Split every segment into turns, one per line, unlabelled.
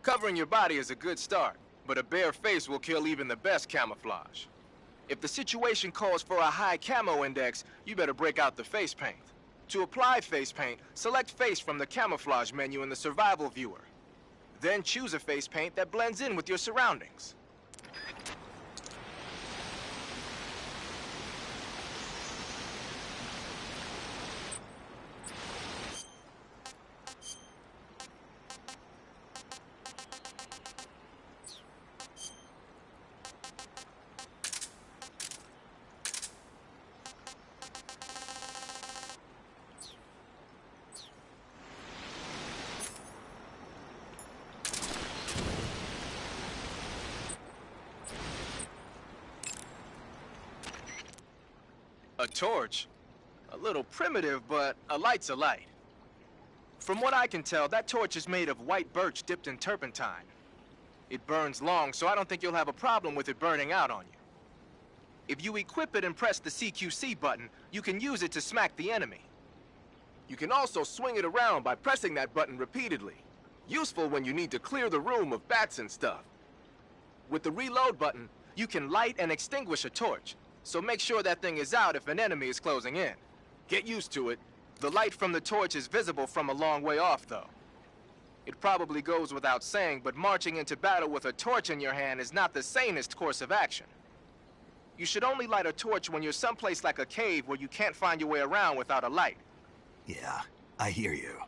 Covering your body is a good start, but a bare face will kill even the best camouflage. If the situation calls for a high camo index, you better break out the face paint. To apply face paint, select face from the camouflage menu in the survival viewer. Then choose a face paint that blends in with your surroundings. A torch? A little primitive, but a light's a light. From what I can tell, that torch is made of white birch dipped in turpentine. It burns long, so I don't think you'll have a problem with it burning out on you. If you equip it and press the CQC button, you can use it to smack the enemy. You can also swing it around by pressing that button repeatedly. Useful when you need to clear the room of bats and stuff. With the reload button, you can light and extinguish a torch, so make sure that thing is out if an enemy is closing in. Get used to it. The light from the torch is visible from a long way off, though. It probably goes without saying, but marching into battle with a torch in your hand is not the sanest course of action. You should only light a torch when you're someplace like a cave where you can't find your way around without a light.
Yeah, I hear you.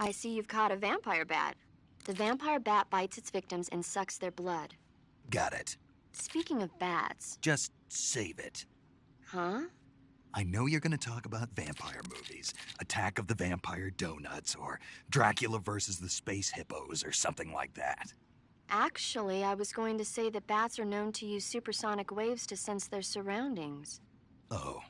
I see you've caught a vampire bat. The vampire bat bites its victims and sucks their blood.
Got it.
Speaking of bats...
Just save it.
Huh?
I know you're gonna talk about vampire movies. Attack of the Vampire Donuts, or Dracula versus the Space Hippos, or something like that.
Actually, I was going to say that bats are known to use supersonic waves to sense their surroundings.
Oh.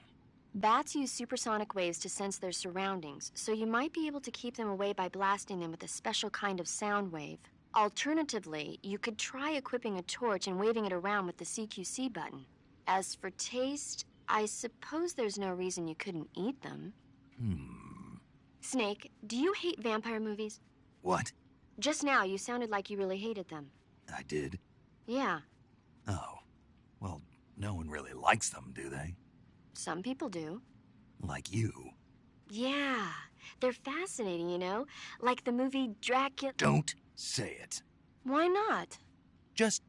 Bats use supersonic waves to sense their surroundings, so you might be able to keep them away by blasting them with a special kind of sound wave. Alternatively, you could try equipping a torch and waving it around with the CQC button. As for taste, I suppose there's no reason you couldn't eat them. Snake, do you hate vampire movies?
What?
Just now, you sounded like you really hated them.
I did?
Yeah.
Oh. Well, no one really likes them, do they?
Some people do.
Like you.
Yeah. They're fascinating, you know? Like the movie Dracula...
Don't say it.
Why not?
Just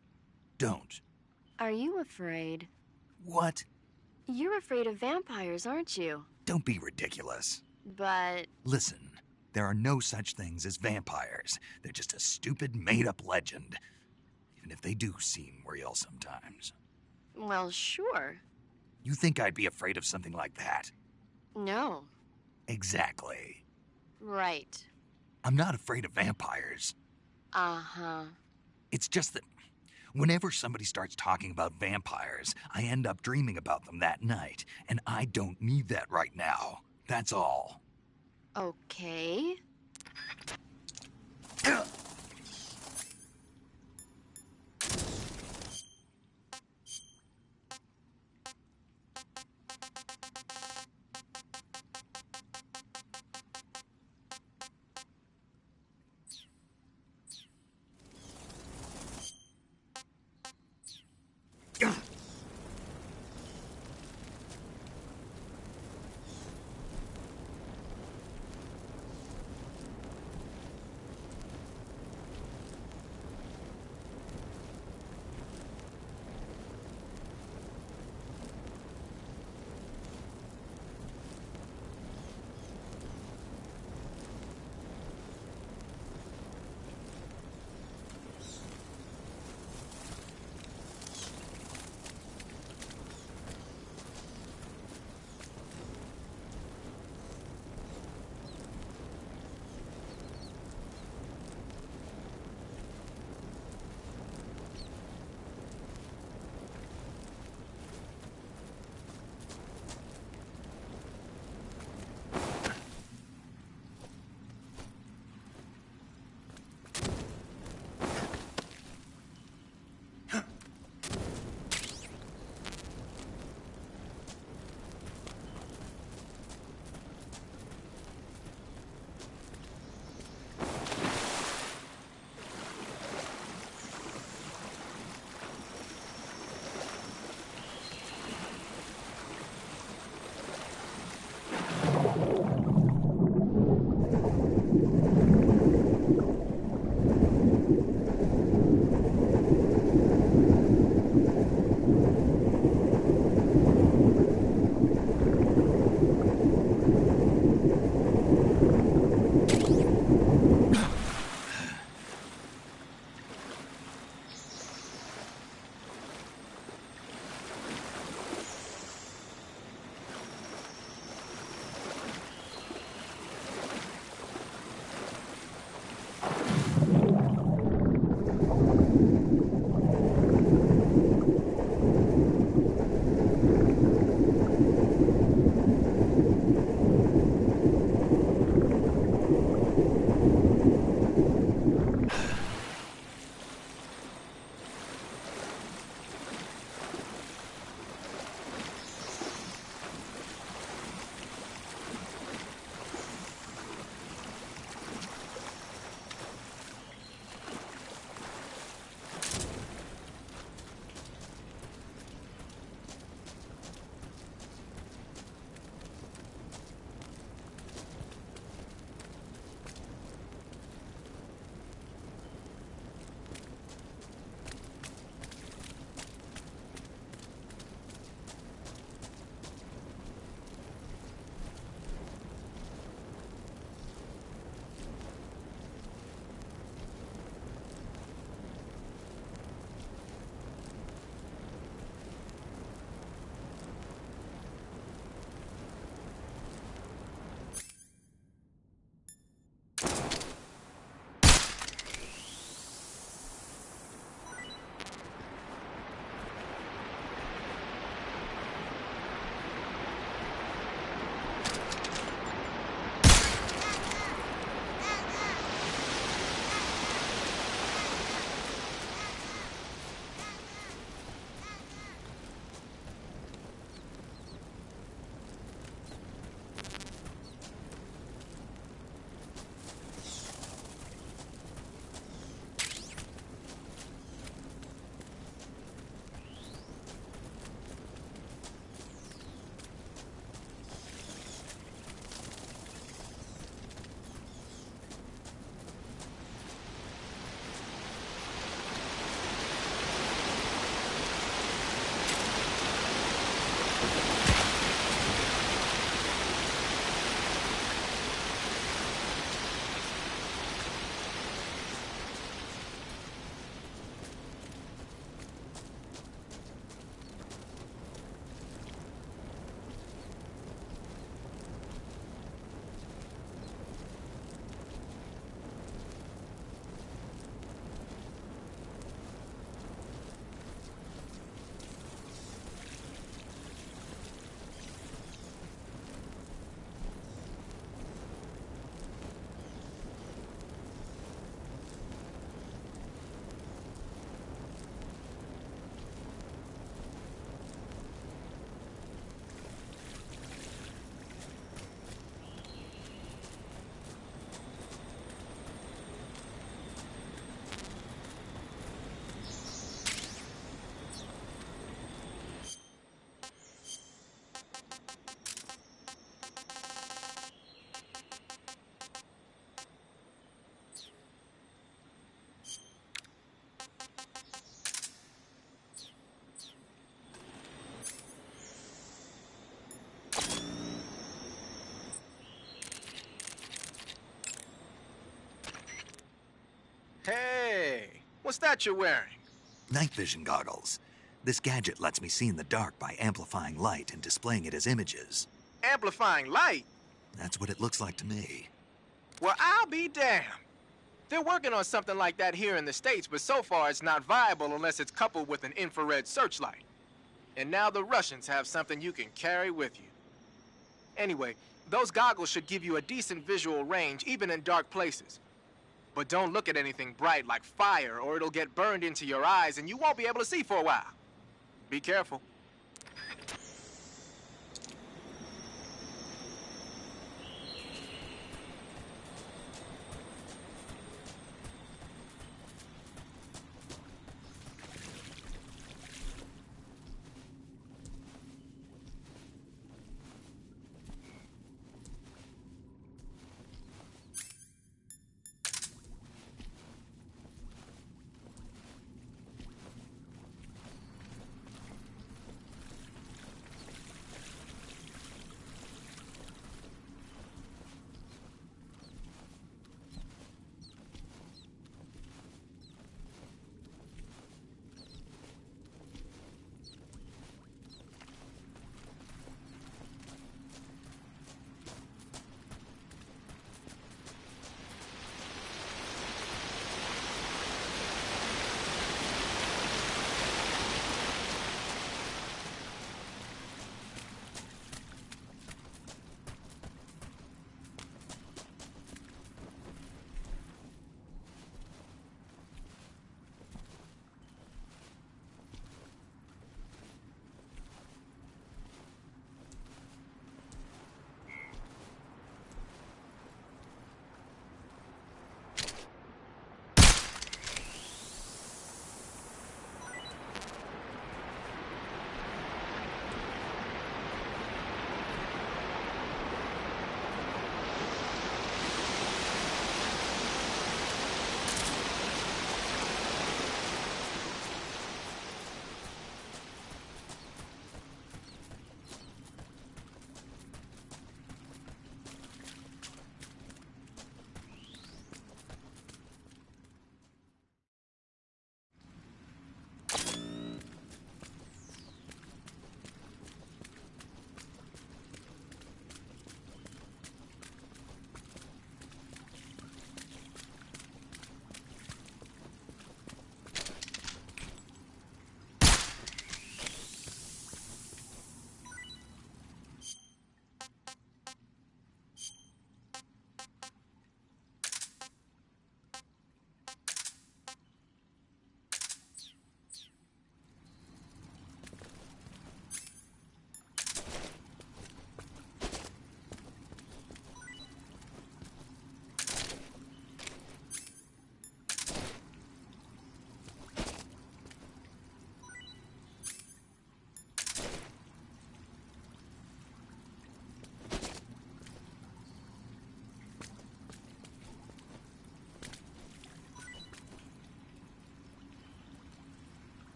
don't.
Are you afraid?
What?
You're afraid of vampires, aren't you?
Don't be ridiculous.
But...
Listen, there are no such things as vampires. They're just a stupid, made-up legend. even if they do seem real sometimes.
Well, sure.
You think I'd be afraid of something like that?
No.
Exactly.
Right.
I'm not afraid of vampires.
Uh-huh.
It's just that whenever somebody starts talking about vampires, I end up dreaming about them that night, and I don't need that right now. That's all.
Okay.
Hey, what's that you're wearing?
Night vision goggles. This gadget lets me see in the dark by amplifying light and displaying it as images.
Amplifying light?
That's what it looks like to me.
Well, I'll be damned. They're working on something like that here in the States, but so far it's not viable unless it's coupled with an infrared searchlight. And now the Russians have something you can carry with you. Anyway, those goggles should give you a decent visual range, even in dark places. But don't look at anything bright like fire, or it'll get burned into your eyes and you won't be able to see for a while. Be careful.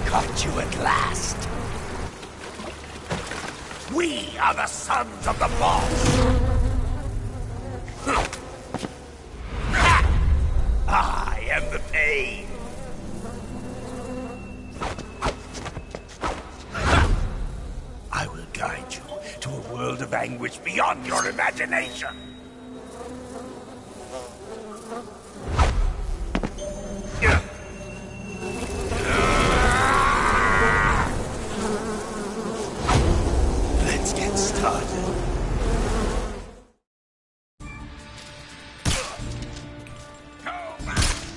Caught you at last. We are the sons of the boss. I am the pain. I will guide you to a world of anguish beyond your imagination. Let's get started. Go back!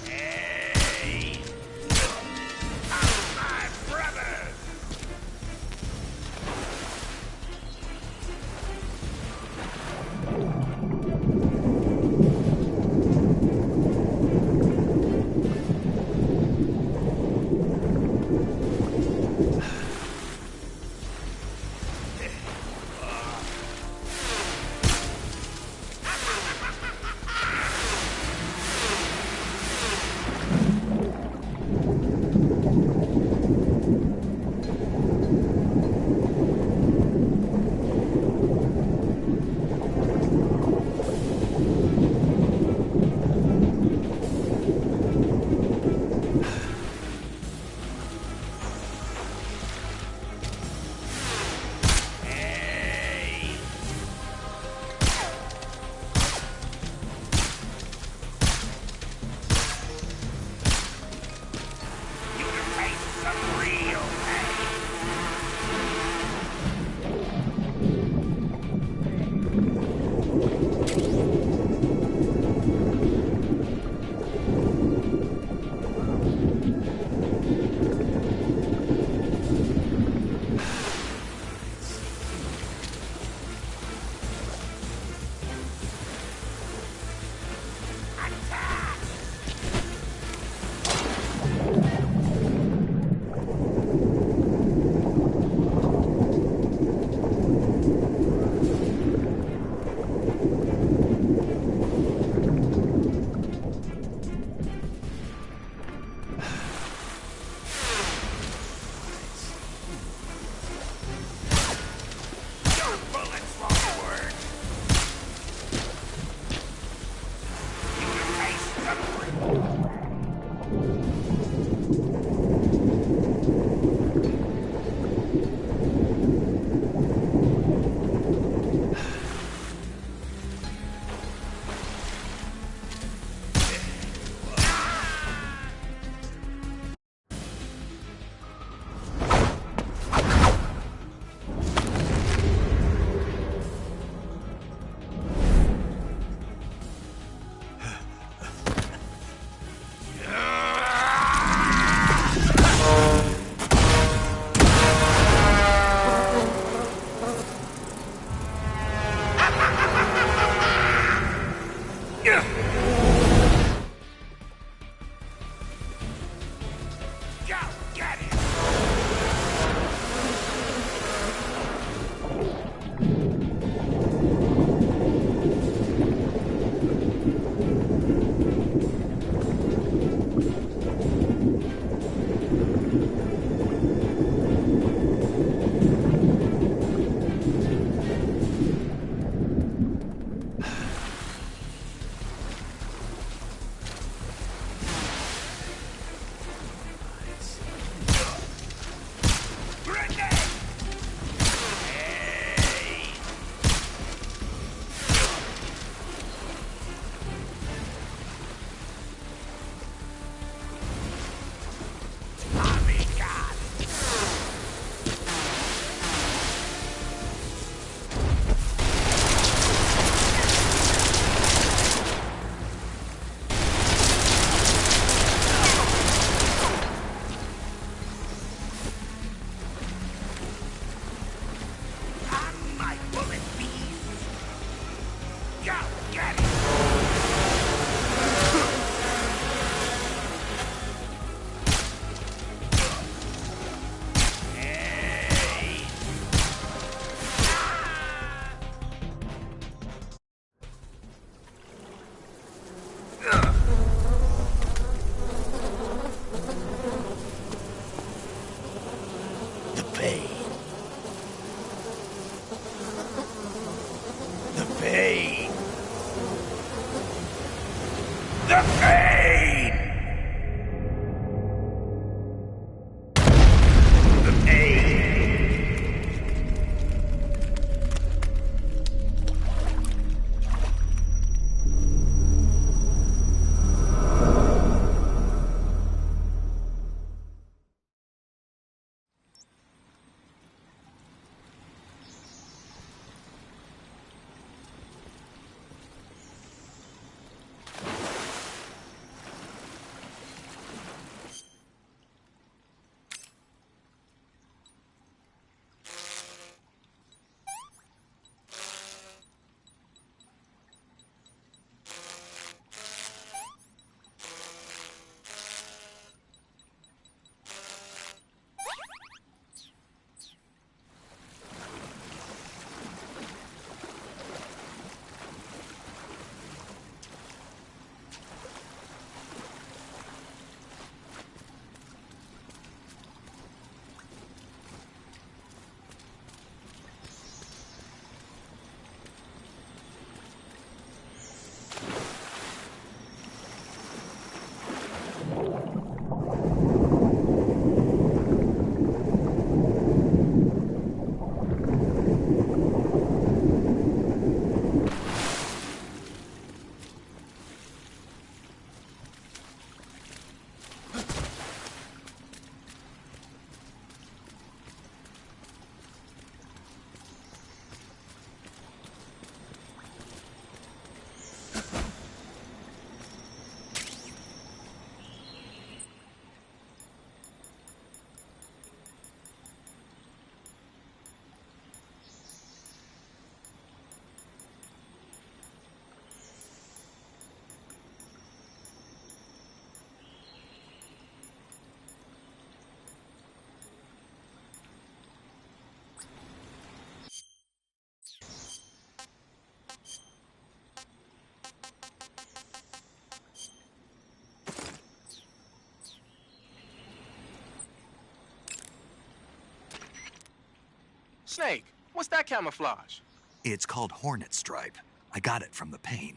Snake, what's that camouflage?
It's called Hornet Stripe. I got it from the pain.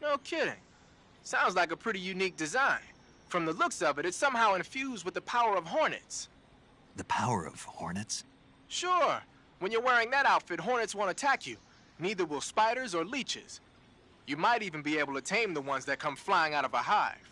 No kidding. Sounds like a pretty unique design. From the looks of it, it's somehow infused with the power of hornets.
The power of hornets?
Sure. When you're wearing that outfit, hornets won't attack you. Neither will spiders or leeches. You might even be able to tame the ones that come flying out of a hive.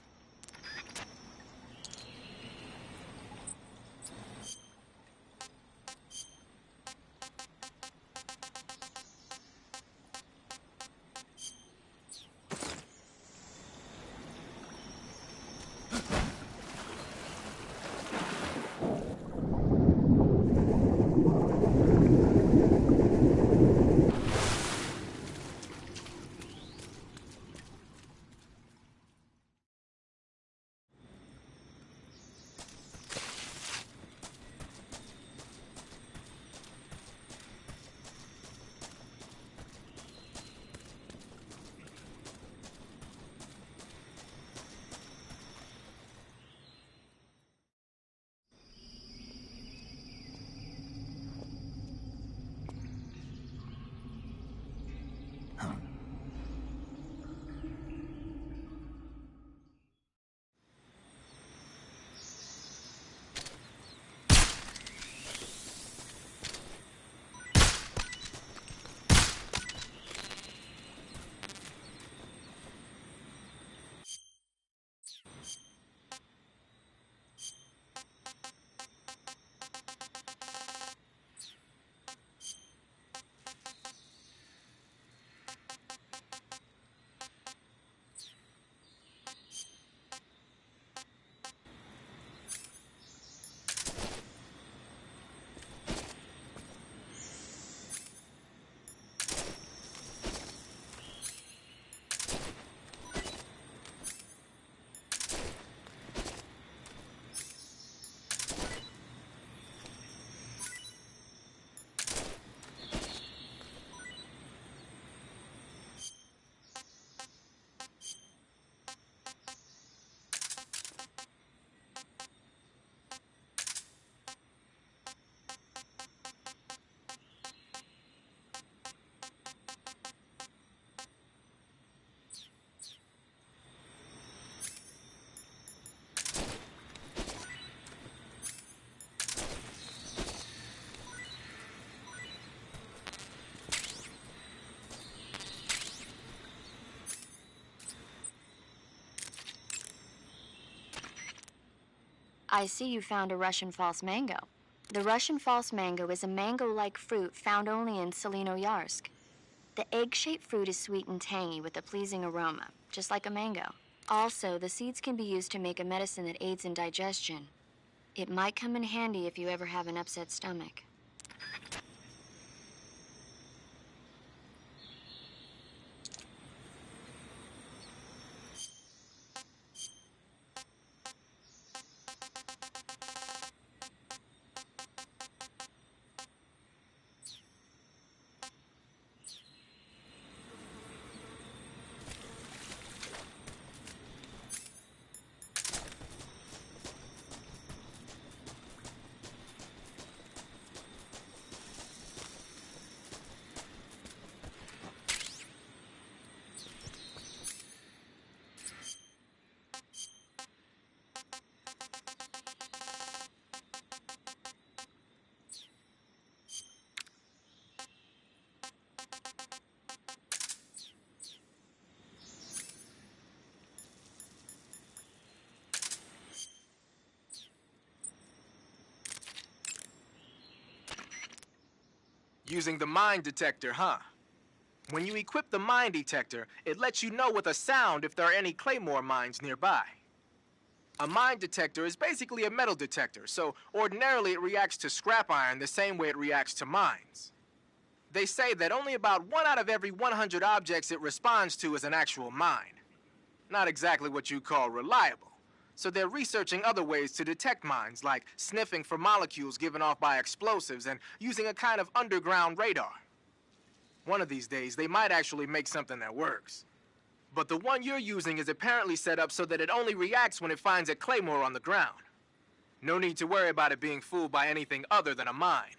I see you found a Russian false mango. The Russian false mango is a mango-like fruit found only in Selino-Yarsk. The egg-shaped fruit is sweet and tangy with a pleasing aroma, just like a mango. Also, the seeds can be used to make a medicine that aids in digestion. It might come in handy if you ever have an upset stomach.
Using the mine detector, huh? When you equip the mine detector, it lets you know with a sound if there are any claymore mines nearby. A mine detector is basically a metal detector, so ordinarily it reacts to scrap iron the same way it reacts to mines. They say that only about 1 out of every 100 objects it responds to is an actual mine. Not exactly what you call reliable. So they're researching other ways to detect mines, like sniffing for molecules given off by explosives and using a kind of underground radar. One of these days, they might actually make something that works. But the one you're using is apparently set up so that it only reacts when it finds a claymore on the ground. No need to worry about it being fooled by anything other than a mine.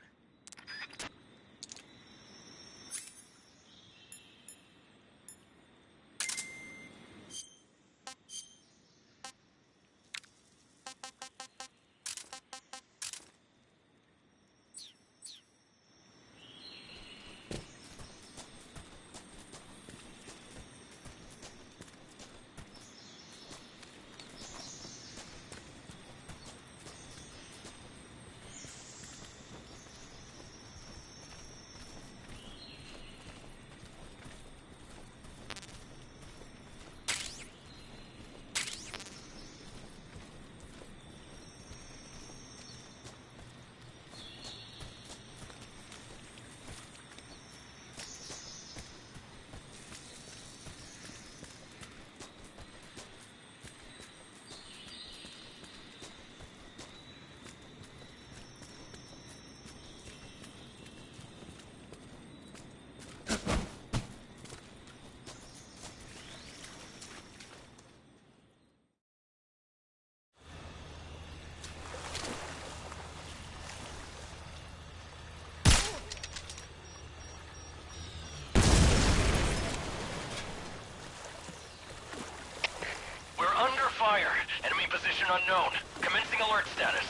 Fire. Enemy position unknown. Commencing alert status.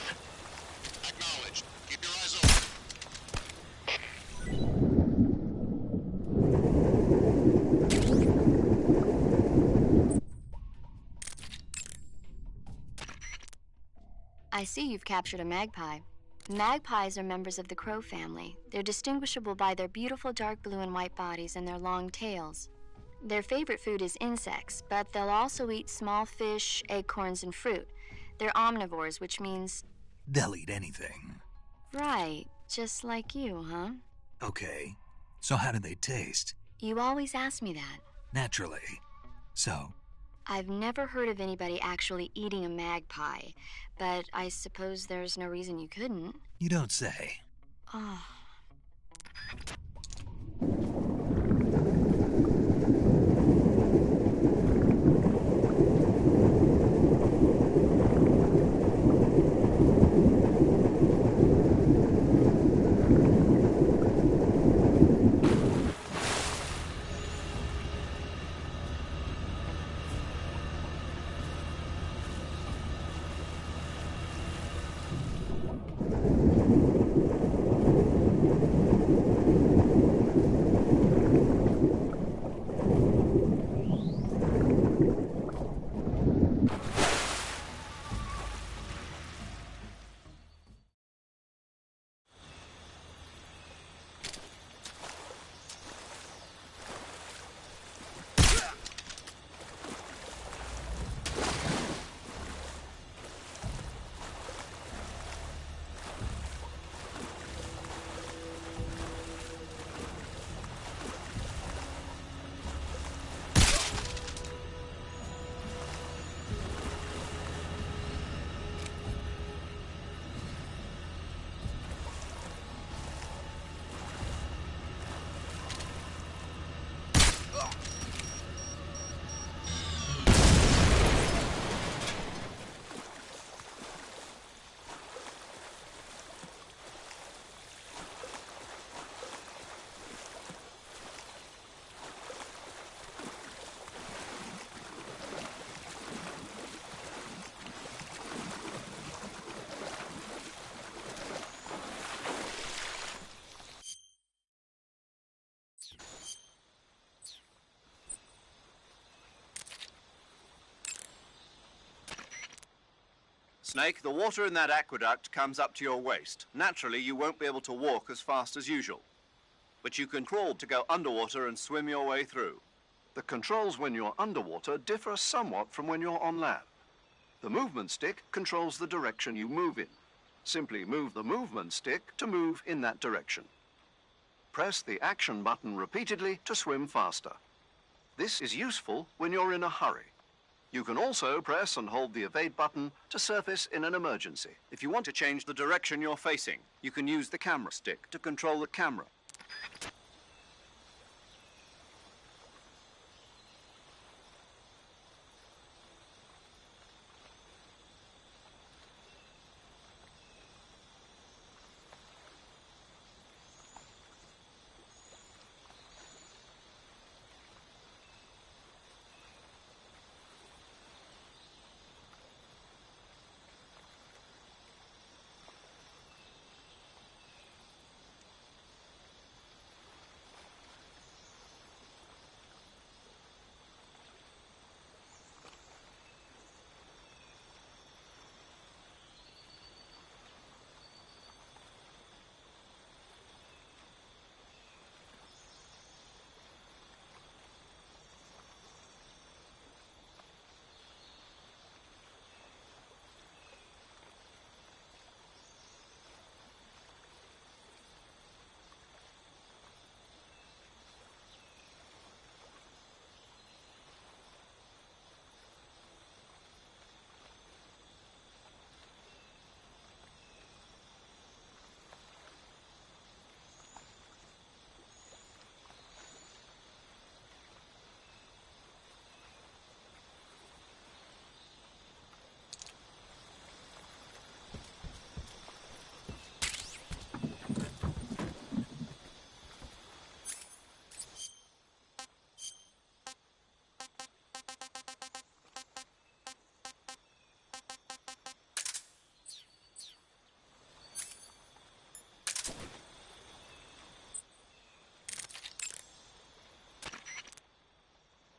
Acknowledged. Keep your eyes open.
I see you've captured a magpie. Magpies are members of the crow family. They're distinguishable by their beautiful dark blue and white bodies and their long tails. Their favorite food is insects, but they'll also eat small fish, acorns, and fruit. They're omnivores, which means...
They'll eat anything.
Right, just like you, huh?
Okay, so how do they taste?
You always ask me that.
Naturally. So?
I've never heard of anybody actually eating a magpie, but I suppose there's no reason you couldn't.
You don't say.
Oh.
Snake, the water in that aqueduct comes up to your waist. Naturally, you won't be able to walk as fast as usual. But you can crawl to go underwater and swim your way through.
The controls when you're underwater differ somewhat from when you're on land. The movement stick controls the direction you move in. Simply move the movement stick to move in that direction. Press the action button repeatedly to swim faster. This is useful when you're in a hurry. You can also press and hold the evade button to surface in an emergency.
If you want to change the direction you're facing, you can use the camera stick to control the camera.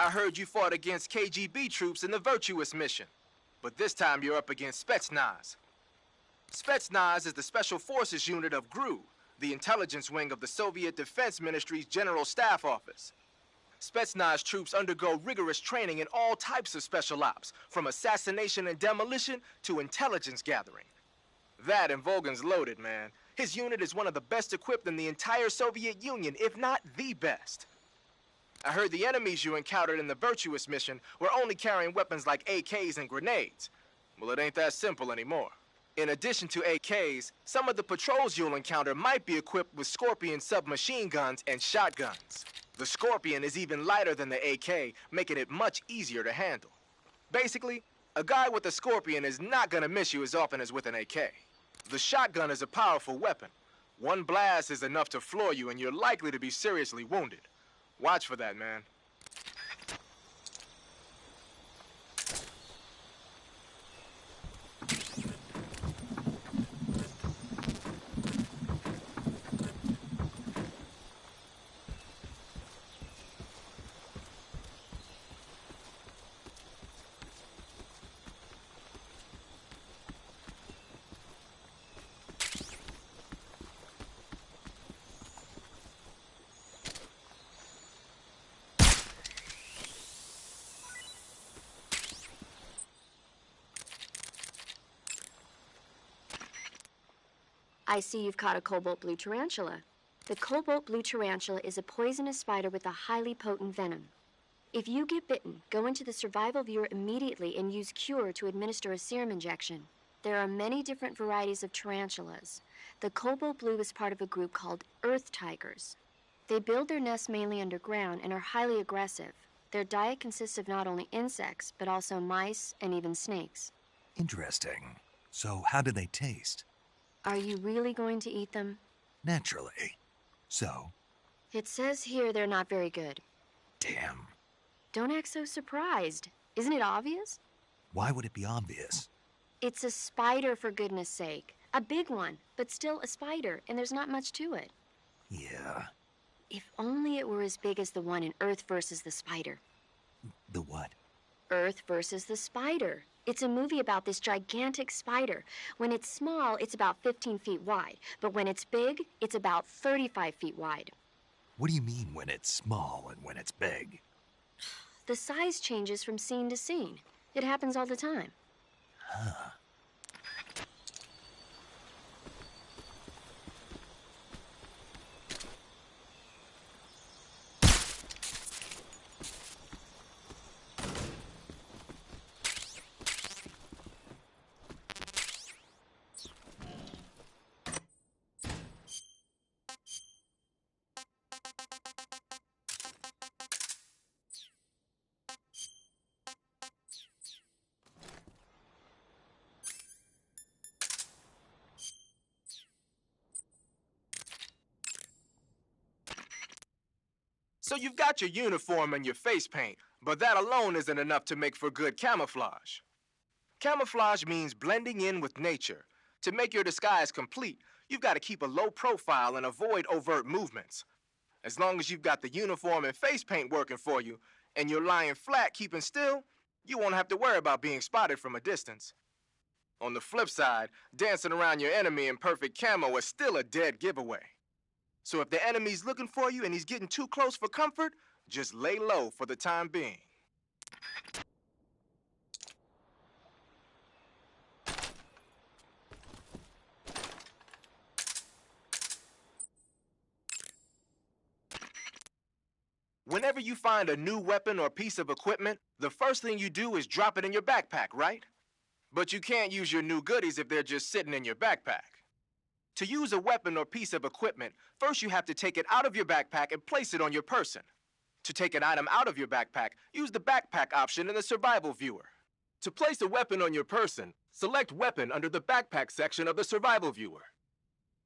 I heard you fought against KGB troops in the Virtuous mission. But this time you're up against Spetsnaz. Spetsnaz is the Special Forces unit of GRU, the intelligence wing of the Soviet Defense Ministry's General Staff Office. Spetsnaz troops undergo rigorous training in all types of special ops, from assassination and demolition to intelligence gathering. That and Volgan's loaded, man. His unit is one of the best equipped in the entire Soviet Union, if not the best. I heard the enemies you encountered in the Virtuous mission were only carrying weapons like AKs and grenades. Well, it ain't that simple anymore. In addition to AKs, some of the patrols you'll encounter might be equipped with Scorpion submachine guns and shotguns. The Scorpion is even lighter than the AK, making it much easier to handle. Basically, a guy with a Scorpion is not gonna miss you as often as with an AK. The shotgun is a powerful weapon. One blast is enough to floor you and you're likely to be seriously wounded. Watch for that, man.
I see you've caught a cobalt blue tarantula. The cobalt blue tarantula is a poisonous spider with a highly potent venom. If you get bitten, go into the survival viewer immediately and use Cure to administer a serum injection. There are many different varieties of tarantulas. The cobalt blue is part of a group called earth tigers. They build their nests mainly underground and are highly aggressive. Their diet consists of not only insects, but also mice and even snakes.
Interesting. So how do they taste?
Are you really going to eat them?
Naturally. So?
It says here they're not very good.
Damn.
Don't act so surprised. Isn't it obvious?
Why would it be obvious?
It's a spider, for goodness sake. A big one, but still a spider, and there's not much to it.
Yeah.
If only it were as big as the one in Earth versus the Spider.
The what?
Earth versus the Spider. It's a movie about this gigantic spider. When it's small, it's about 15 feet wide. But when it's big, it's about 35 feet wide.
What do you mean when it's small and when it's big?
The size changes from scene to scene. It happens all the time.
Huh.
So you've got your uniform and your face paint, but that alone isn't enough to make for good camouflage. Camouflage means blending in with nature. To make your disguise complete, you've got to keep a low profile and avoid overt movements. As long as you've got the uniform and face paint working for you, and you're lying flat keeping still, you won't have to worry about being spotted from a distance. On the flip side, dancing around your enemy in perfect camo is still a dead giveaway. So if the enemy's looking for you and he's getting too close for comfort, just lay low for the time being. Whenever you find a new weapon or piece of equipment, the first thing you do is drop it in your backpack, right? But you can't use your new goodies if they're just sitting in your backpack. To use a weapon or piece of equipment, first you have to take it out of your backpack and place it on your person. To take an item out of your backpack, use the backpack option in the survival viewer. To place a weapon on your person, select Weapon under the backpack section of the survival viewer.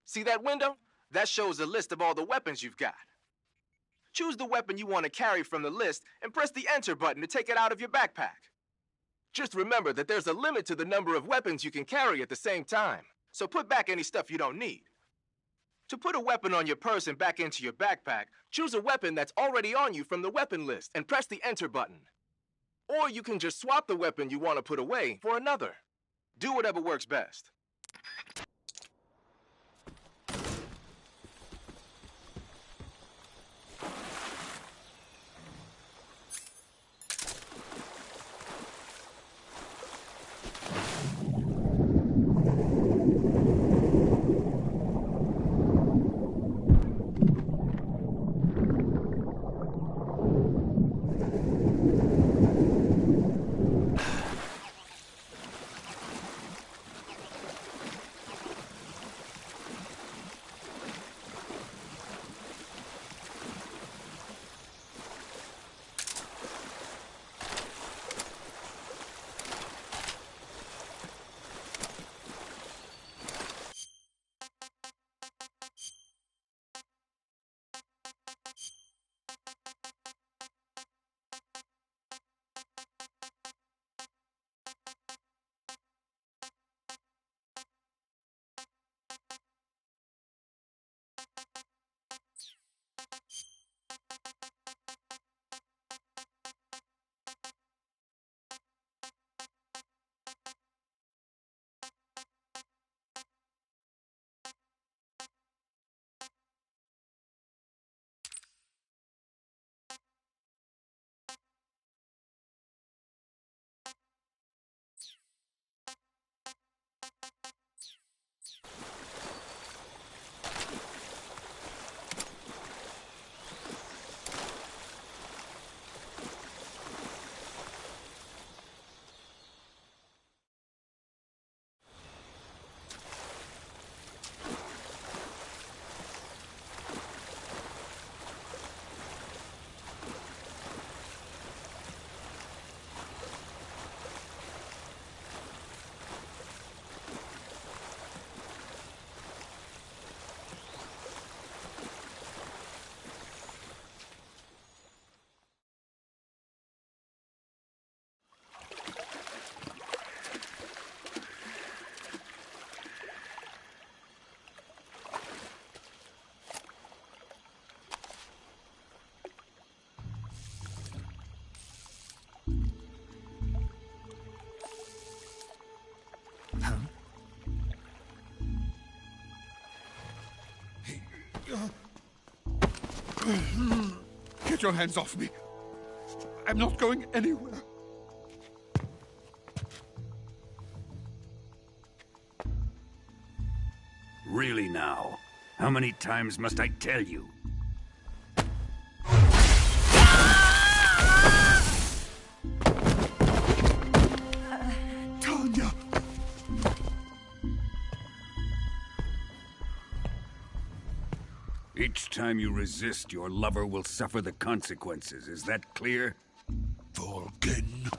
See that window? That shows a list of all the weapons you've got. Choose the weapon you want to carry from the list and press the Enter button to take it out of your backpack. Just remember that there's a limit to the number of weapons you can carry at the same time, so put back any stuff you don't need. To put a weapon on your person back into your backpack, choose a weapon that's already on you from the weapon list and press the Enter button. Or you can just swap the weapon you want to put away for another. Do whatever works best.
Get your hands off me. I'm not going anywhere.
Really now? How many times must I tell you?
Tanya!
Each time you resist, your lover will suffer the consequences. Is that clear?
Vulcan.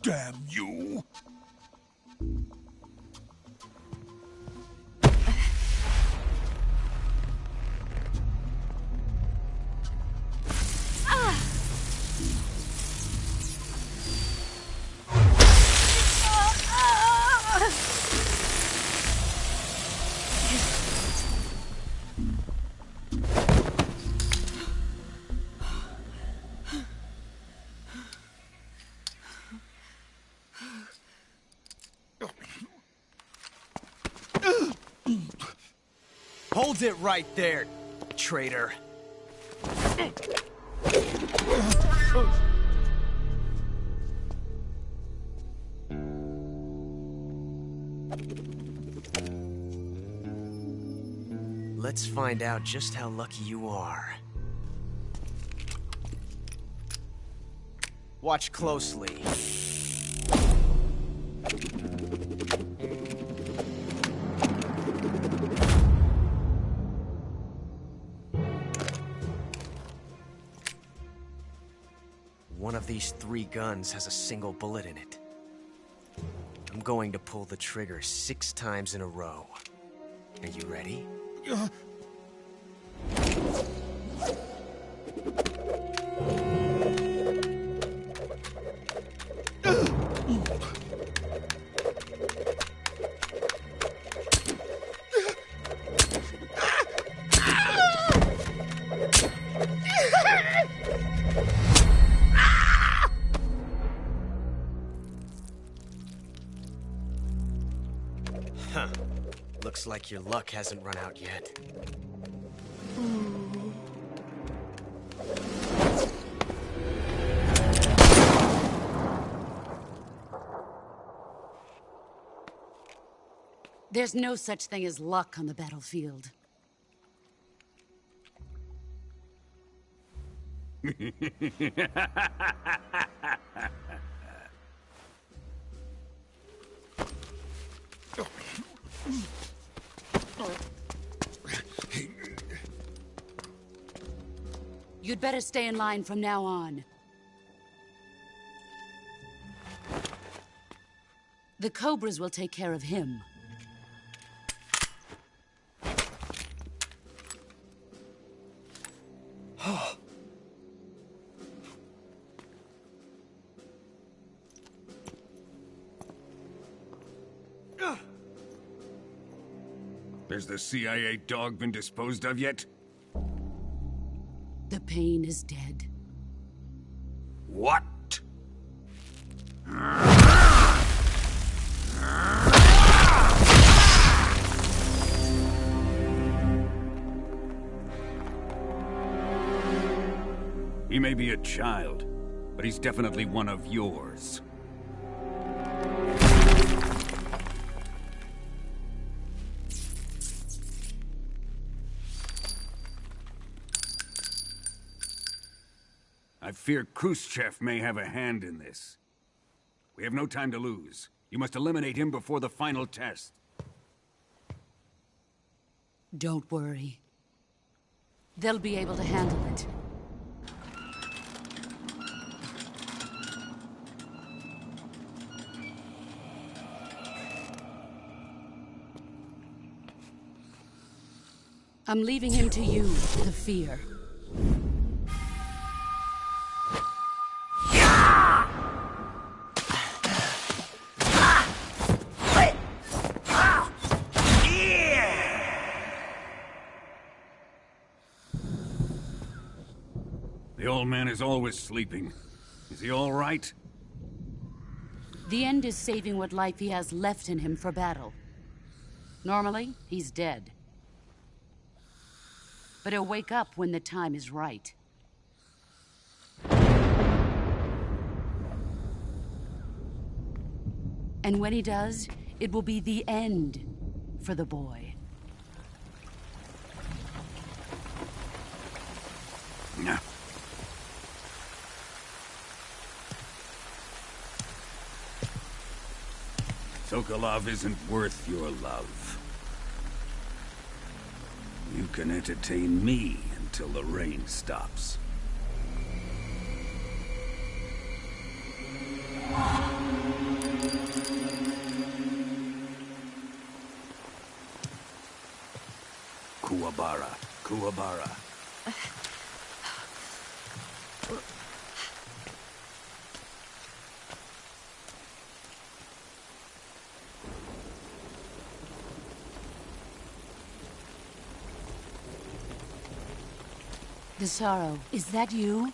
Damn you!
Hold it right there, traitor. Let's find out just how lucky you are. Watch closely. One of these 3 guns has a single bullet in it. I'm going to pull the trigger 6 times in a row. Are you ready? Huh. Looks like your luck hasn't run out yet.
There's no such thing as luck on the battlefield. You'd better stay in line from now on. The Cobras will take care of him.
Has the CIA dog been disposed of yet?
The pain is dead.
What? He may be a child, but he's definitely one of yours. I fear Khrushchev may have a hand in this. We have no time to lose. You must eliminate him before the final test.
Don't worry. They'll be able to handle it. I'm leaving him to you, the fear.
The old man is always sleeping. Is he all right?
The end is saving what life he has left in him for battle. Normally, he's dead. But he'll wake up when the time is right. And when he does, it will be the end for the boy.
Sokolov isn't worth your love. You can entertain me until the rain stops. Kuwabara, Kuwabara.
Desaro, is that you?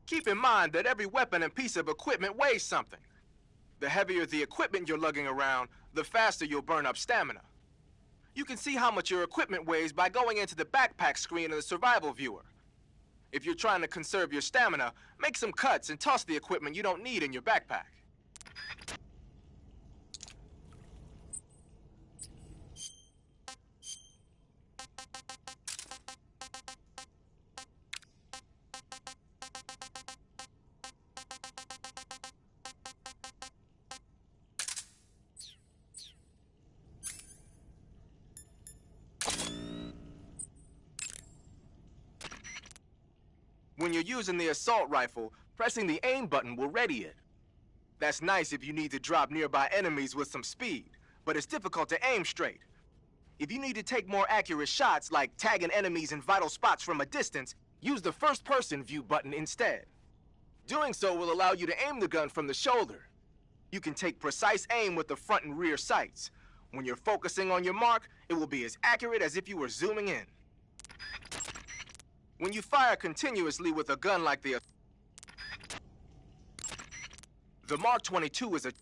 Keep in mind that every weapon and piece of equipment weighs something. The heavier the equipment you're lugging around, the faster you'll burn up stamina. You can see how much your equipment weighs by going into the backpack screen in the survival viewer. If you're trying to conserve your stamina, make some cuts and toss the equipment you don't need in your backpack. When you're using the assault rifle, pressing the aim button will ready it. That's nice if you need to drop nearby enemies with some speed, but it's difficult to aim straight. If you need to take more accurate shots, like tagging enemies in vital spots from a distance, use the first-person view button instead. Doing so will allow you to aim the gun from the shoulder. You can take precise aim with the front and rear sights, When you're focusing on your mark, it will be as accurate as if you were zooming in. When you fire continuously with a gun like the Mark 22 is a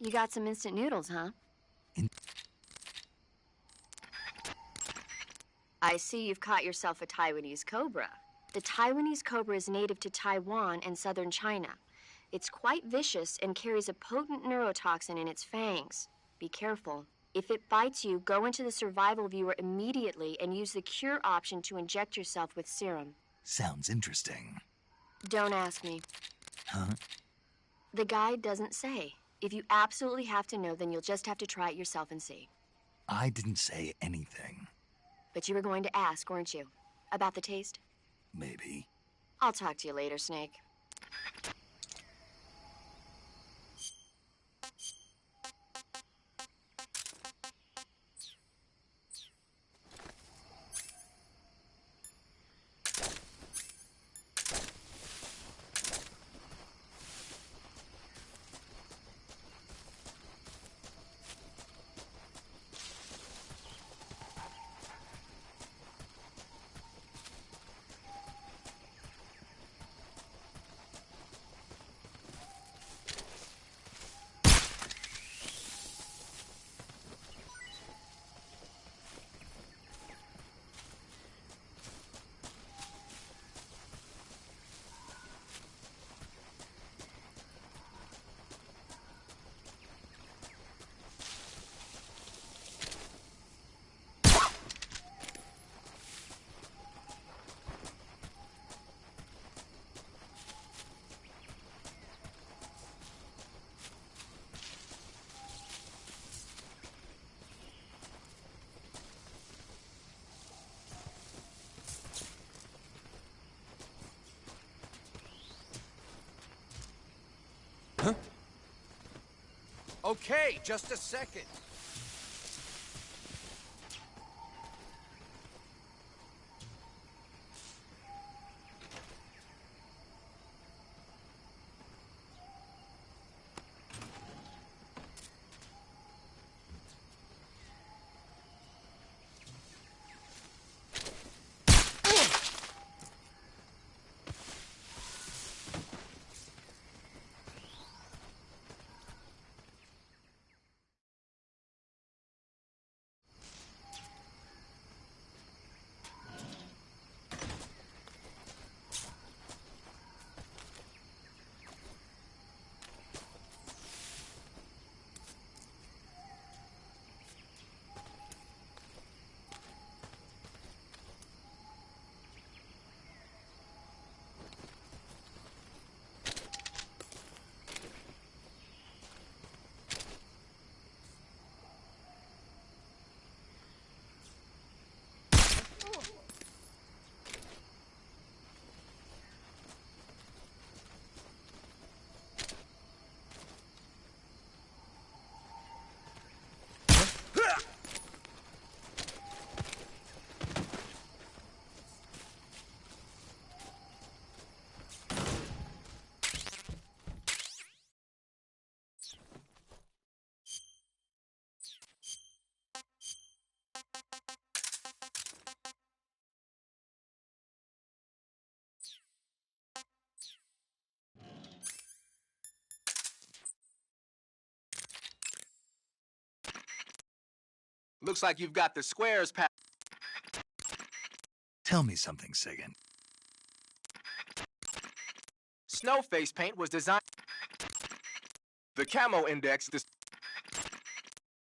You got some instant noodles, huh? I see you've caught yourself a Taiwanese cobra. The Taiwanese cobra is native to Taiwan and southern China. It's quite vicious and carries a potent neurotoxin in its fangs. Be careful. If it bites you, go into the survival viewer immediately and use the cure option to inject yourself with serum.
Sounds interesting.
Don't ask me.
Huh?
The guide doesn't say. If you absolutely have to know, then you'll just have to try it yourself and see.
I didn't say anything.
But you were going to ask, weren't you? About the taste?
Maybe.
I'll talk to you later, Snake.
Okay, just a second.
Looks like you've got the squares pa-
Tell me something, Sagan.
Snow face paint was designed... The camo index...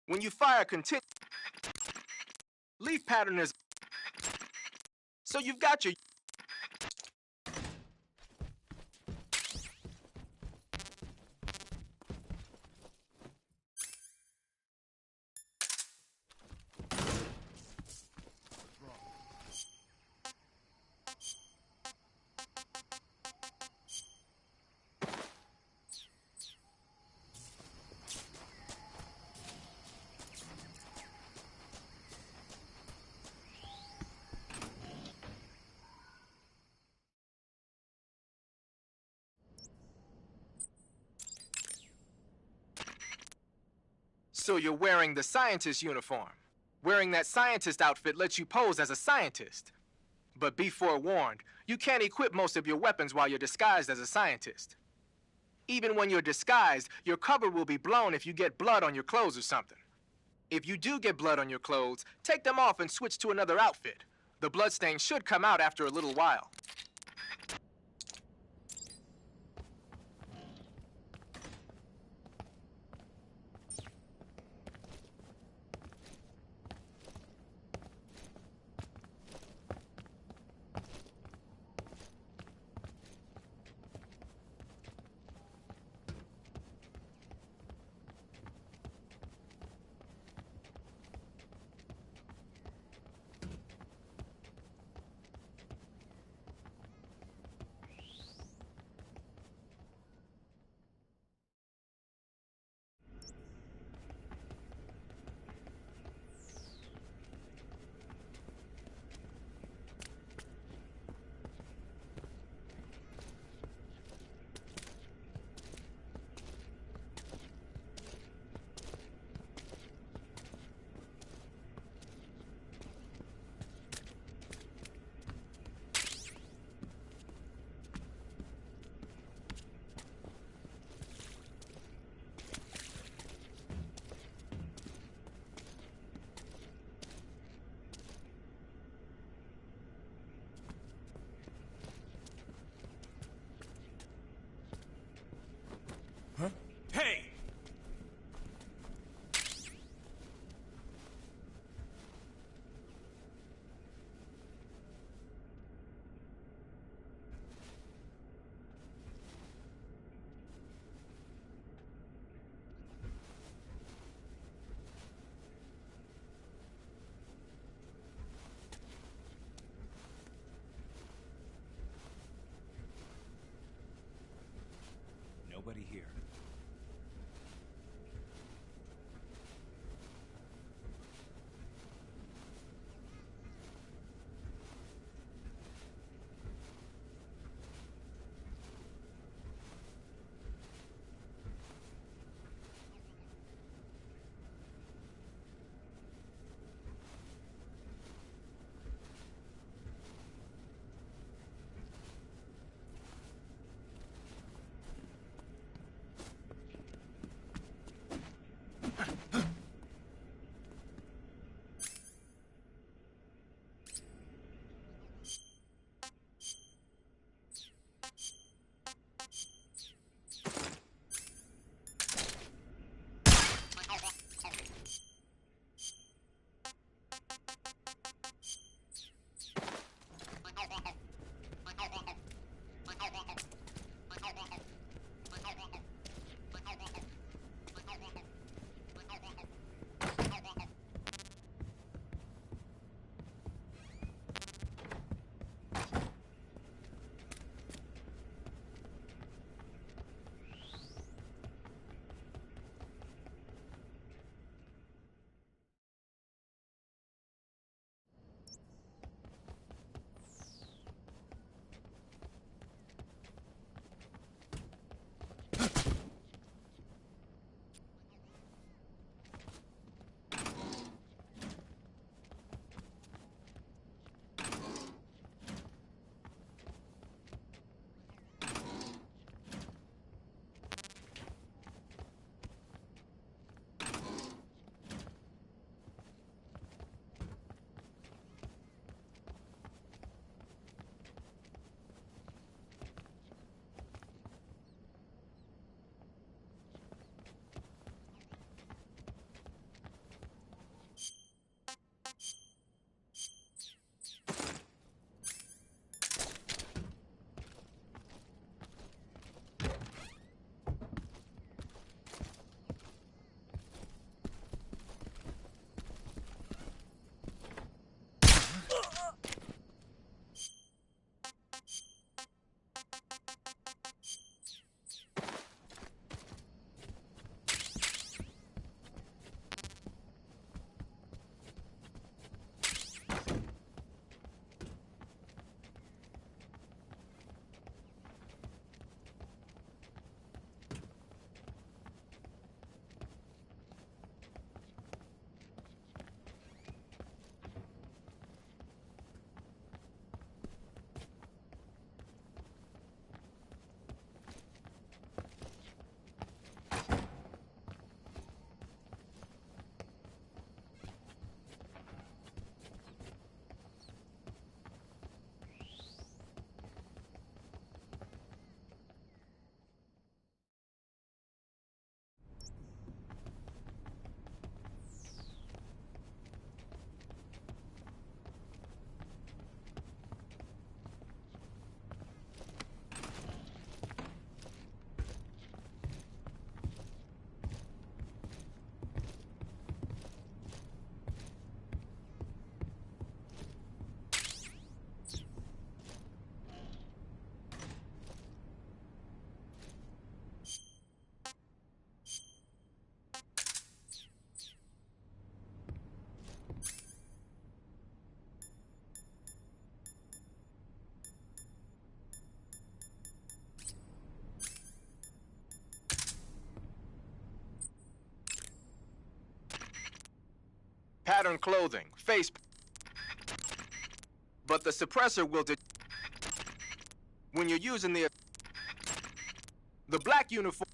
When you fire continue... Leaf pattern is... So you've got your... So you're wearing the scientist uniform. Wearing that scientist outfit lets you pose as a scientist. But be forewarned, you can't equip most of your weapons while you're disguised as a scientist. Even when you're disguised, your cover will be blown if you get blood on your clothes or something. If you do get blood on your clothes, take them off and switch to another outfit. The bloodstain should come out after a little while. pattern clothing, face... But the suppressor will when you're using the black uniform...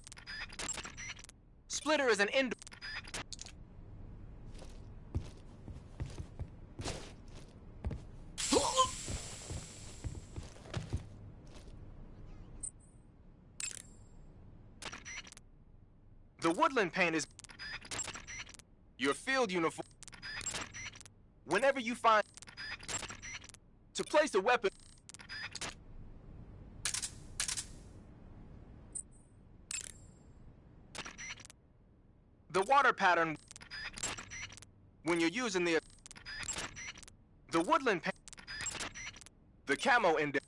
Splitter is an indoor... The woodland paint is your field uniform. Whenever you find to place a weapon, the water pattern when you're using the woodland paint, the camo index.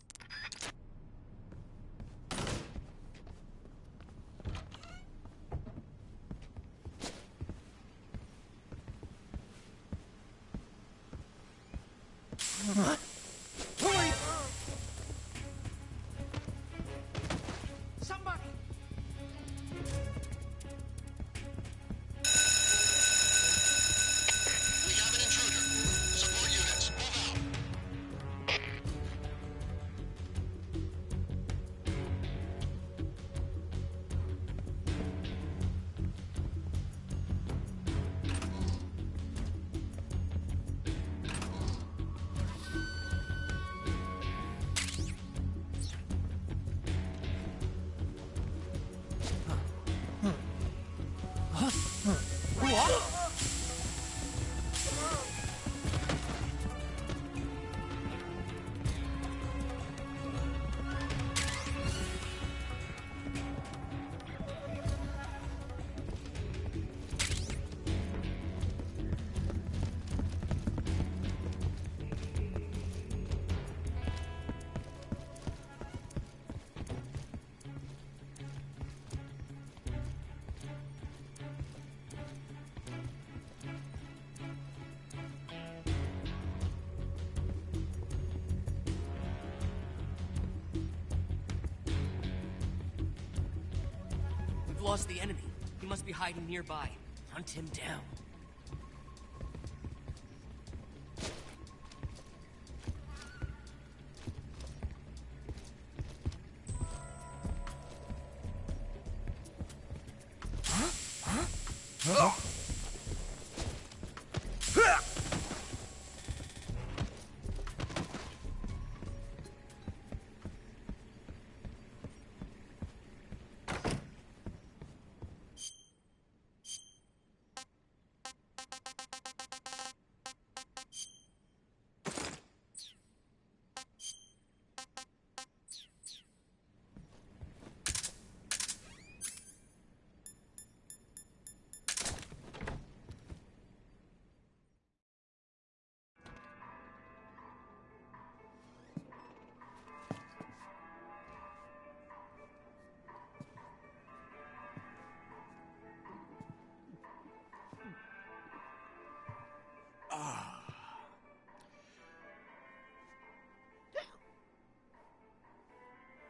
We've lost the enemy. He must be hiding nearby. Hunt him down.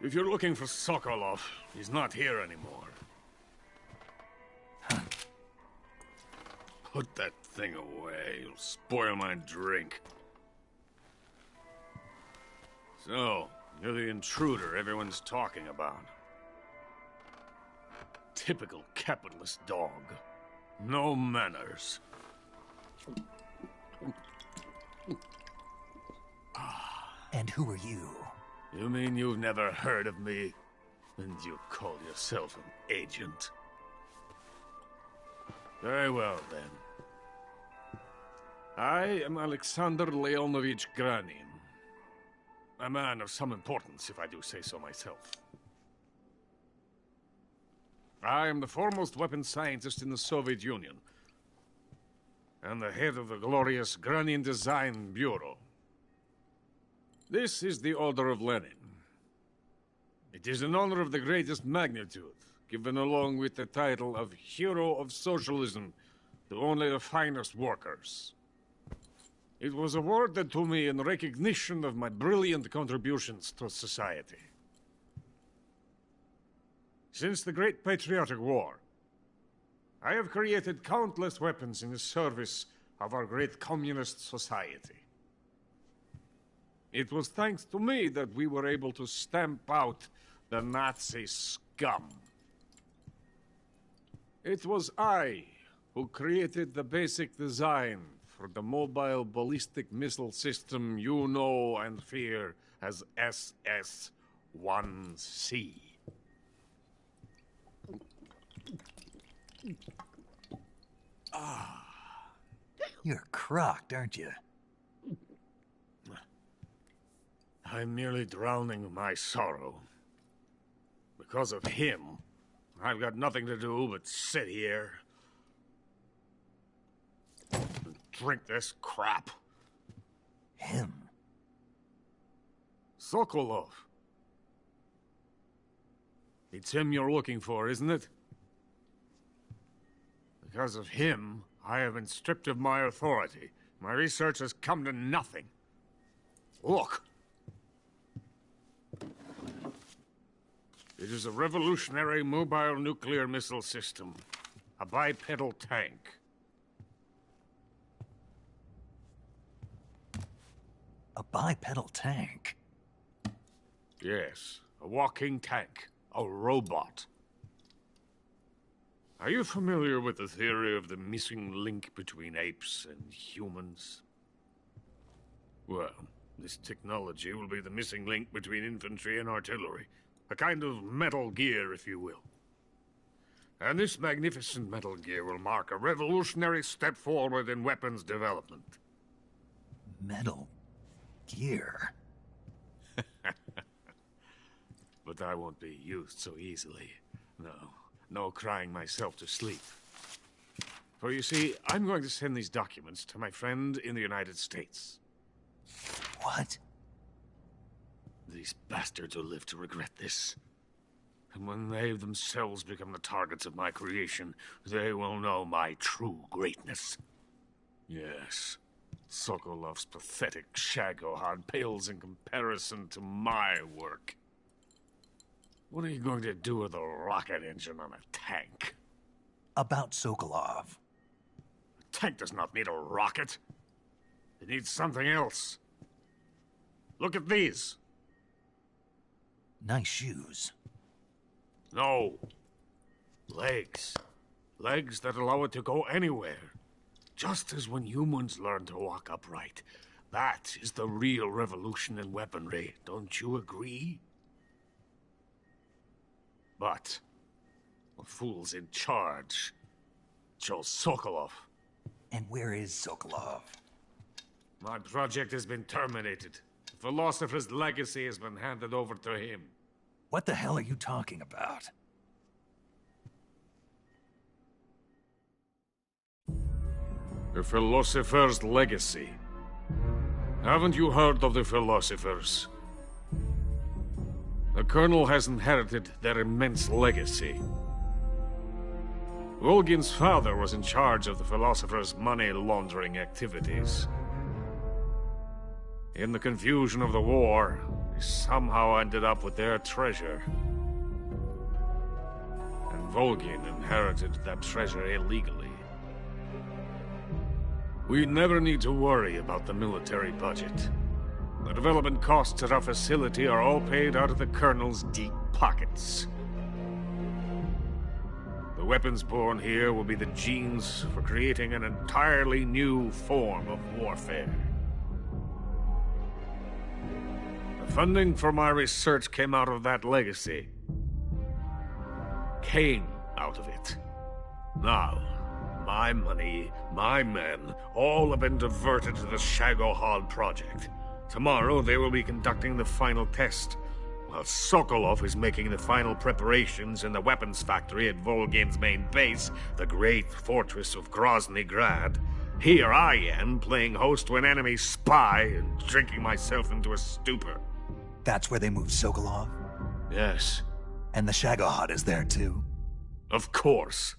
If you're looking for Sokolov, he's not here anymore. Put that thing away. You'll spoil my drink. So, you're the intruder everyone's talking about. Typical capitalist dog. No manners.
And who are you?
You mean you've never heard of me? And you call yourself an agent? Very well, then. I am Alexander Leonovich Granin. A man of some importance, if I do say so myself. I am the foremost weapons scientist in the Soviet Union, and the head of the glorious Granin Design Bureau. This is the Order of Lenin. It is an honor of the greatest magnitude, given along with the title of Hero of Socialism to only the finest workers. It was awarded to me in recognition of my brilliant contributions to society. Since the Great Patriotic War, I have created countless weapons in the service of our great communist society. It was thanks to me that we were able to stamp out the Nazi scum. It was I who created the basic design for the mobile ballistic missile system you know and fear as SS-1C.
You're crocked, aren't you?
I'm merely drowning my sorrow. Because of him, I've got nothing to do but sit here and drink this crap.
Him?
Sokolov. It's him you're looking for, isn't it? Because of him, I have been stripped of my authority. My research has come to nothing. Look. It is a revolutionary mobile nuclear missile system. A bipedal tank.
A bipedal tank?
Yes, a walking tank. A robot. Are you familiar with the theory of the missing link between apes and humans? Well, this technology will be the missing link between infantry and artillery. A kind of Metal Gear, if you will. And this magnificent Metal Gear will mark a revolutionary step forward in weapons development.
Metal Gear?
But I won't be used so easily. No crying myself to sleep. For you see, I'm going to send these documents to my friend in the United States.
What?
These bastards will live to regret this. And when they themselves become the targets of my creation, they will know my true greatness. Yes, Sokolov's pathetic Shagohod pales in comparison to my work. What are you going to do with a rocket engine on a tank?
About Sokolov.
A tank does not need a rocket. It needs something else. Look at these.
Nice shoes.
No. Legs. Legs that allow it to go anywhere. Just as when humans learn to walk upright. That is the real revolution in weaponry. Don't you agree? But the fool's in charge. Joe Sokolov.
And where is Sokolov?
My project has been terminated. The philosopher's legacy has been handed over to him.
What the hell are you talking about?
The philosopher's legacy. Haven't you heard of the philosophers? The Colonel has inherited their immense legacy. Volgin's father was in charge of the philosophers' money laundering activities. In the confusion of the war, he somehow ended up with their treasure. And Volgin inherited that treasure illegally. We never need to worry about the military budget. The development costs at our facility are all paid out of the Colonel's deep pockets. The weapons born here will be the genes for creating an entirely new form of warfare. The funding for my research came out of that legacy. Came out of it. Now, my money, my men, all have been diverted to the Shagohod project. Tomorrow, they will be conducting the final test, while Sokolov is making the final preparations in the weapons factory at Volgin's main base, the great fortress of Grozny Grad. Here I am, playing host to an enemy spy and drinking myself into a stupor.
That's where they moved Sokolov?
Yes.
And the Shagohod is there, too?
Of course.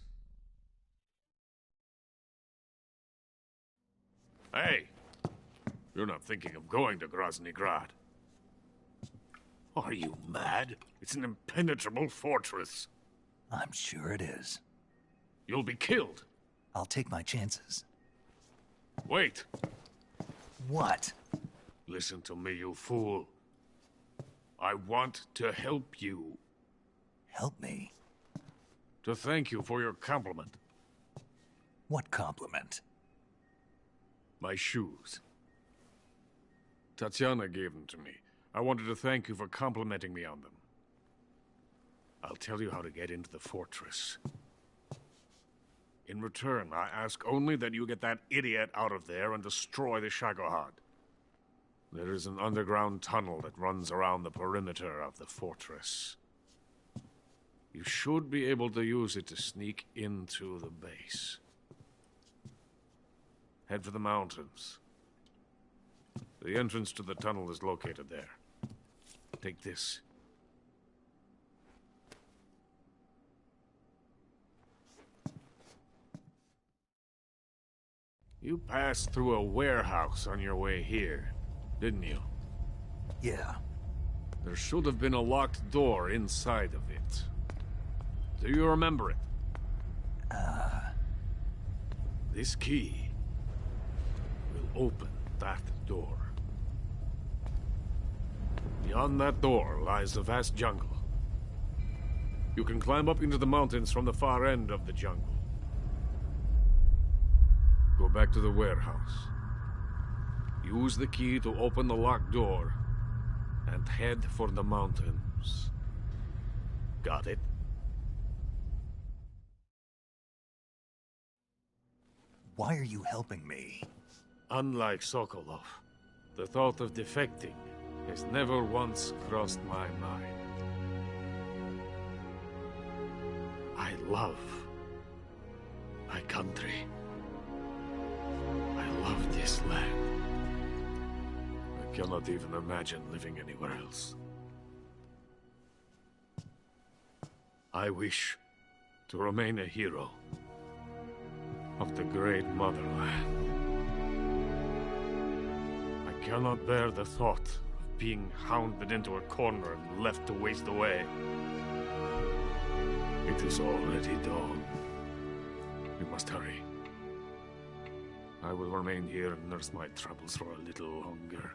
Hey! You're not thinking of going to Grozny Grad. Are you mad? It's an impenetrable fortress.
I'm sure it is.
You'll be killed.
I'll take my chances.
Wait!
What?
Listen to me, you fool. I want to help you.
Help me?
To thank you for your compliment.
What compliment?
My shoes. Tatiana gave them to me. I wanted to thank you for complimenting me on them. I'll tell you how to get into the fortress. In return, I ask only that you get that idiot out of there and destroy the Shagohod. There is an underground tunnel that runs around the perimeter of the fortress. You should be able to use it to sneak into the base. Head for the mountains. The entrance to the tunnel is located there. Take this. You passed through a warehouse on your way here, didn't you?
Yeah.
There should have been a locked door inside of it. Do you remember it? This key will open that door. Beyond that door lies a vast jungle. You can climb up into the mountains from the far end of the jungle. Go back to the warehouse. Use the key to open the locked door, and head for the mountains. Got it?
Why are you helping me?
Unlike Sokolov, the thought of defecting has never once crossed my mind. I love my country. I love this land. I cannot even imagine living anywhere else. I wish to remain a hero of the great motherland. I cannot bear the thought of being hounded into a corner and left to waste away. It is already dawn. We must hurry. I will remain here and nurse my troubles for a little longer.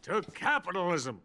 To capitalism!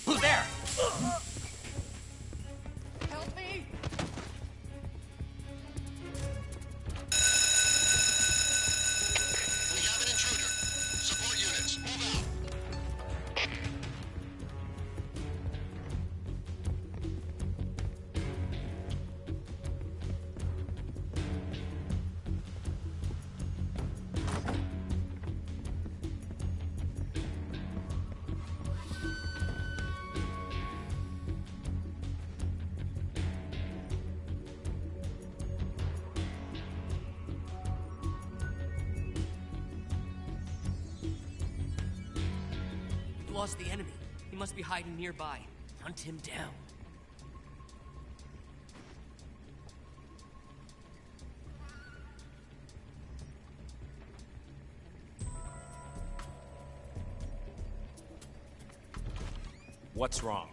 Who's there? Help me!
We have an intruder. Support units, move out.
We lost the enemy. He must be hiding nearby. Hunt him down.
What's wrong?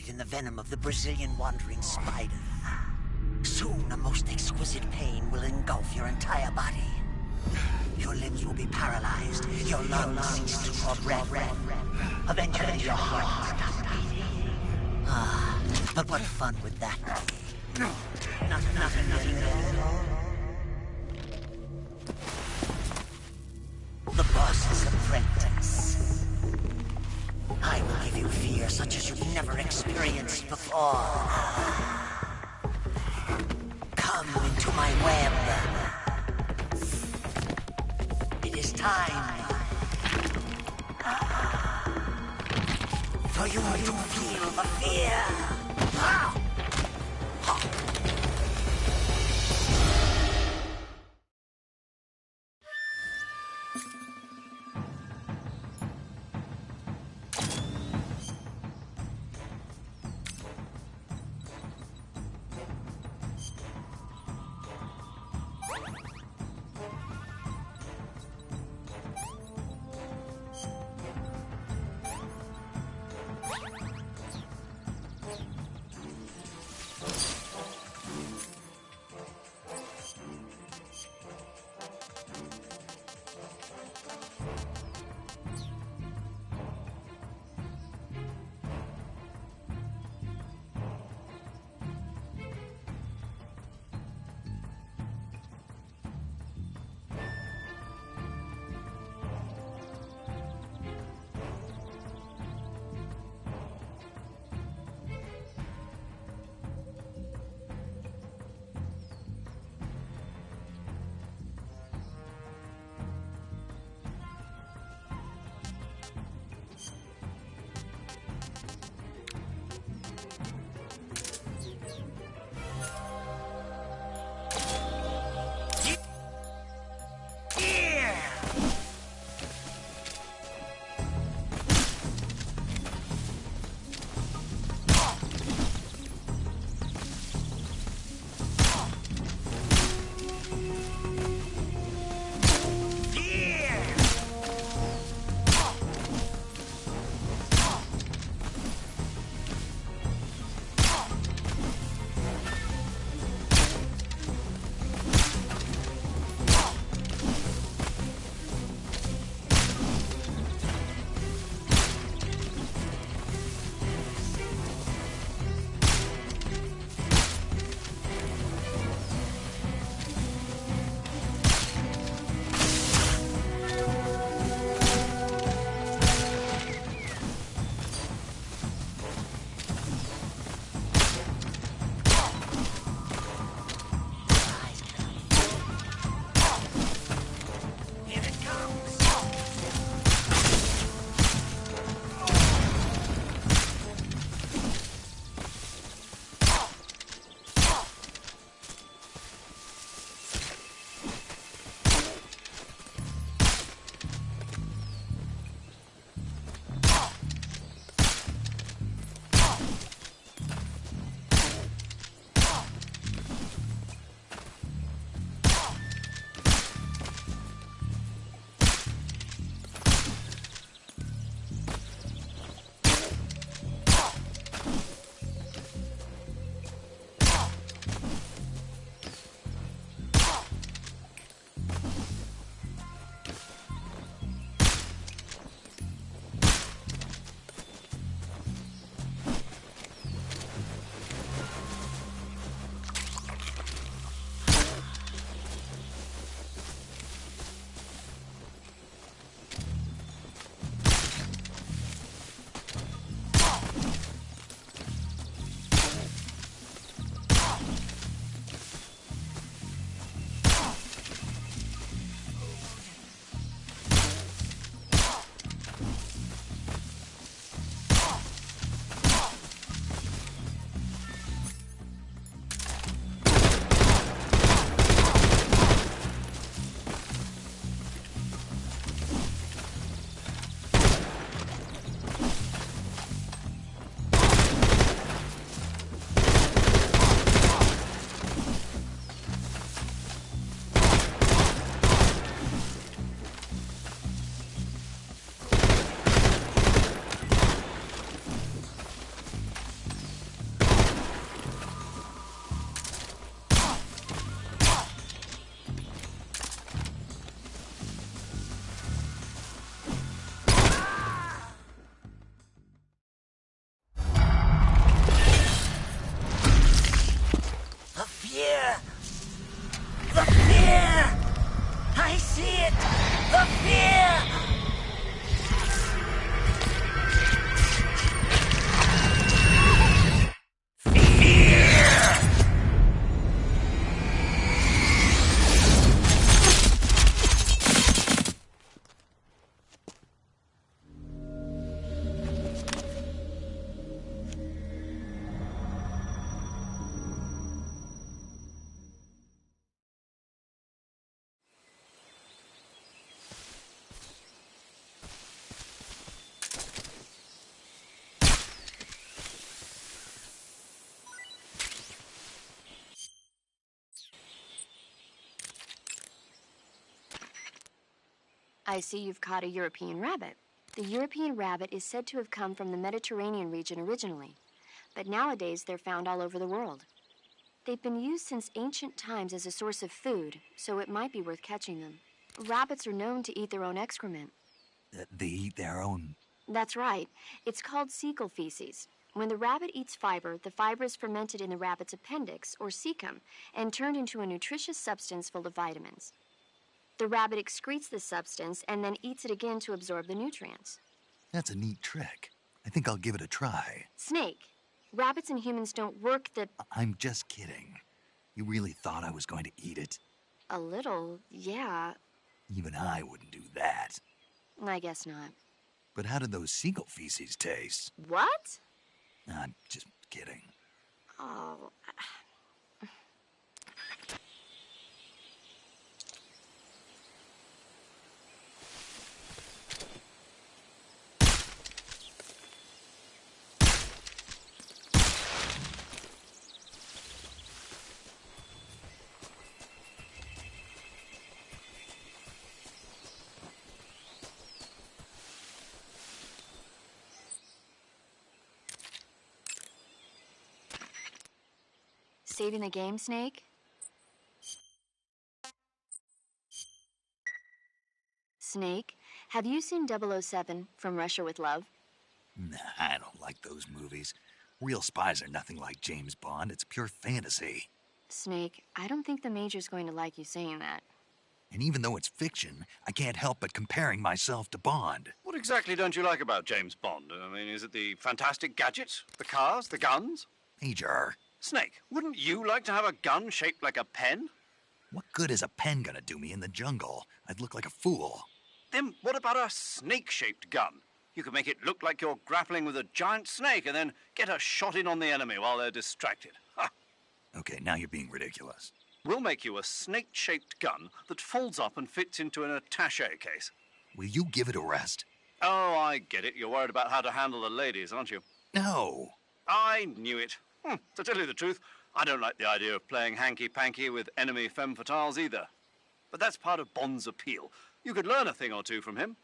In the venom of the Brazilian wandering spider. Soon a most exquisite pain will engulf your entire body. Your limbs will be paralyzed, your lungs cease to draw breath. Eventually your heart will stop beating. Ah, but what fun would that be? Nothing at all. The boss's apprentice. I will give you fear such as you've never experienced before. Come into my web. It is time for you to feel the fear.
I see you've caught a European rabbit. The European rabbit is said to have come from the Mediterranean region originally, but nowadays they're found all over the world. They've been used since ancient times as a source of food, so it might be worth catching them. Rabbits are known to eat their own excrement.
They eat their own...
That's right. It's called cecal feces. When the rabbit eats fiber, the fiber is fermented in the rabbit's appendix, or cecum, and turned into a nutritious substance full of vitamins. The rabbit excretes this substance and then eats it again to absorb the nutrients.
That's a neat trick. I think I'll give it a try.
Snake, rabbits and humans don't work the...
I'm just kidding. You really thought I was going to eat it?
A little, yeah.
Even I wouldn't do that.
I guess not.
But how did those seagull feces taste?
What?
I'm just kidding.
Oh... Saving the game, Snake? Snake, have you seen 007 From Russia with Love?
Nah, I don't like those movies. Real spies are nothing like James Bond. It's pure fantasy.
Snake, I don't think the Major's going to like you saying that.
And even though it's fiction, I can't help but comparing myself to Bond.
What exactly don't you like about James Bond? I mean, is it the fantastic gadgets? The cars? The guns?
Major.
Snake, wouldn't you like to have a gun shaped like a pen?
What good is a pen gonna do me in the jungle? I'd look like a fool.
Then what about a snake-shaped gun? You could make it look like you're grappling with a giant snake and then get a shot in on the enemy while they're distracted. Ha!
Okay, now you're being ridiculous.
We'll make you a snake-shaped gun that folds up and fits into an attaché case.
Will you give it a rest?
Oh, I get it. You're worried about how to handle the ladies, aren't you?
No.
I knew it. To tell you the truth, I don't like the idea of playing hanky-panky with enemy femme fatales either. But that's part of Bond's appeal. You could learn a thing or two from him.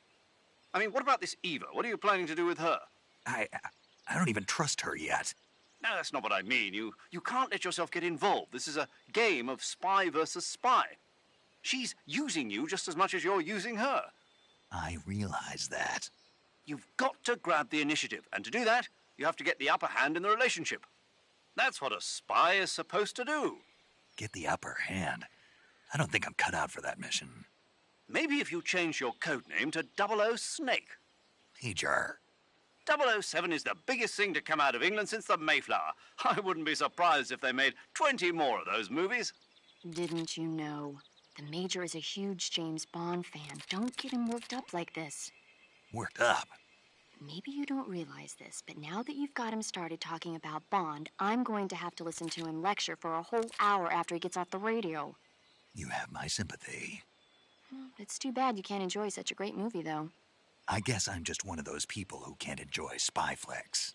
I mean, what about this Eva? What are you planning to do with her?
I don't even trust her yet.
No, that's not what I mean. You can't let yourself get involved. This is a game of spy versus spy. She's using you just as much as you're using her.
I realize that.
You've got to grab the initiative, and to do that, you have to get the upper hand in the relationship. That's what a spy is supposed to do.
Get the upper hand? I don't think I'm cut out for that mission.
Maybe if you change your code name to 00 Snake.
Major.
007 is the biggest thing to come out of England since the Mayflower. I wouldn't be surprised if they made 20 more of those movies.
Didn't you know? The Major is a huge James Bond fan. Don't get him worked up like this.
Worked up?
Maybe you don't realize this, but now that you've got him started talking about Bond, I'm going to have to listen to him lecture for a whole hour after he gets off the radio.
You have my sympathy.
It's too bad you can't enjoy such a great movie, though.
I guess I'm just one of those people who can't enjoy spy flicks.